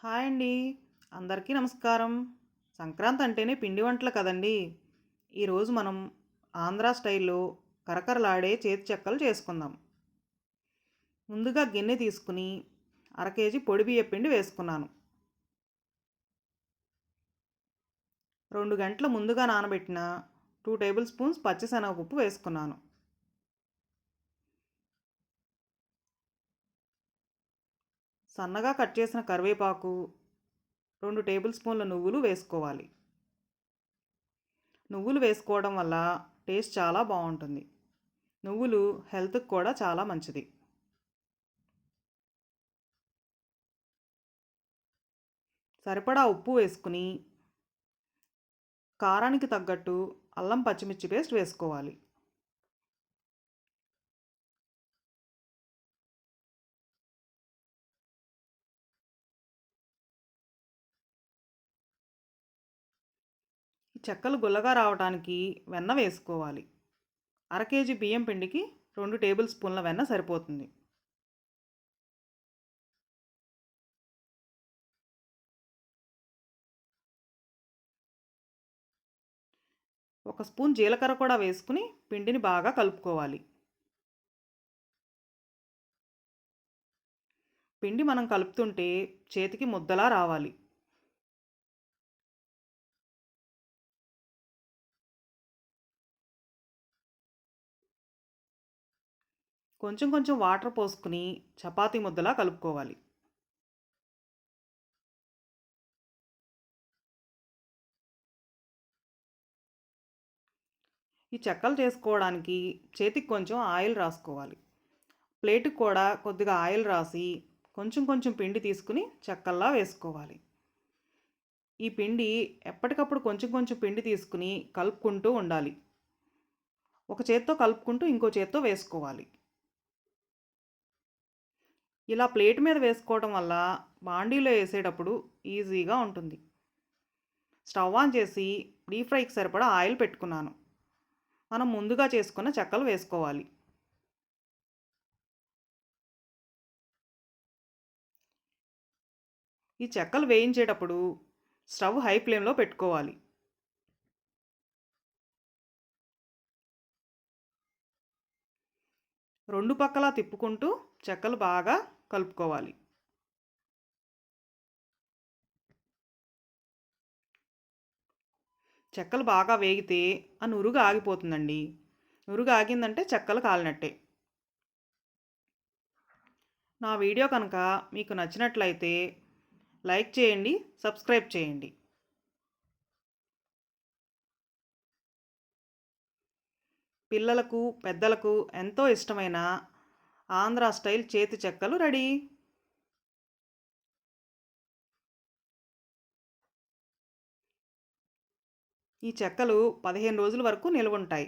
Hi అండి. అందరికీ నమస్కారం. సంక్రాంతి అంటేనే పిండి వంటలు కదండీ! ఈరోజు మనం ఆంధ్రా స్టైల్‌లో కరకరలాడే చేతి చెక్కలు చేసుకుందాం. ముందుగా గిన్నె తీసుకొని అర కేజీ పొడి బియ్యపు పిండి వేసుకున్నాను. 2 గంటలు ముందుగా నానబెట్టిన 2 టేబుల్ స్పూన్స్ పచ్చిశనగపప్పు వేసుకున్నాను. సన్నగా కట్ చేసిన కరివేపాకు, 2 టేబుల్ స్పూన్ల నువ్వులు వేసుకోవాలి. నువ్వులు వేసుకోవడం వల్ల టేస్ట్ చాలా బావుంటుంది. నువ్వులు హెల్త్‌కి కూడా చాలా మంచిది. సరిపడా ఉప్పు వేసుకుని, కారానికి తగ్గట్టు అల్లం పచ్చిమిర్చి పేస్ట్ వేసుకోవాలి. ఈ చెక్కలు గుల్లగా రావడానికి వెన్న వేసుకోవాలి. అర కేజీ బియ్యం పిండికి 2 టేబుల్ స్పూన్ల వెన్న సరిపోతుంది. ఒక స్పూన్ జీలకర్ర కూడా వేసుకుని పిండిని బాగా కలుపుకోవాలి. పిండి మనం కలుపుతుంటే చేతికి ముద్దలా రావాలి. కొంచెం కొంచెం వాటర్ పోసుకుని చపాతీ ముద్దలా కలుపుకోవాలి. ఈ చెక్కలు చేసుకోవడానికి చేతికి కొంచెం ఆయిల్ రాసుకోవాలి. ప్లేటుకి కూడా కొద్దిగా ఆయిల్ రాసి కొంచెం కొంచెం పిండి తీసుకుని చెక్కల్లా వేసుకోవాలి. ఈ పిండి ఎప్పటికప్పుడు కొంచెం కొంచెం పిండి తీసుకుని కలుపుకుంటూ ఉండాలి. ఒక చేత్తో కలుపుకుంటూ ఇంకో చేత్తో వేసుకోవాలి. ఇలా ప్లేట్ మీద వేసుకోవడం వల్ల బాండీలో వేసేటప్పుడు ఈజీగా ఉంటుంది. స్టవ్ ఆన్ చేసి డీప్ ఫ్రైకి సరిపడా ఆయిల్ పెట్టుకున్నాను. మనం ముందుగా చేసుకున్న చెక్కలు వేసుకోవాలి. ఈ చెక్కలు వేయించేటప్పుడు స్టవ్ హై ఫ్లేమ్లో పెట్టుకోవాలి. రెండు పక్కలా తిప్పుకుంటూ చెక్కలు బాగా కలుపుకోవాలి. చెక్కలు బాగా వేగితే ఆ నురుగు ఆగిపోతుందండి. నురుగు ఆగిందంటే చెక్కలు కాలినట్టే. నా వీడియో కనుక మీకు నచ్చినట్లయితే లైక్ చేయండి, సబ్స్క్రైబ్ చేయండి. పిల్లలకు, పెద్దలకు ఎంతో ఇష్టమైన ఆంధ్రా స్టైల్ చేతి చెక్కలు రెడీ. ఈ చెక్కలు 15 రోజుల వరకు నిల్వ ఉంటాయి.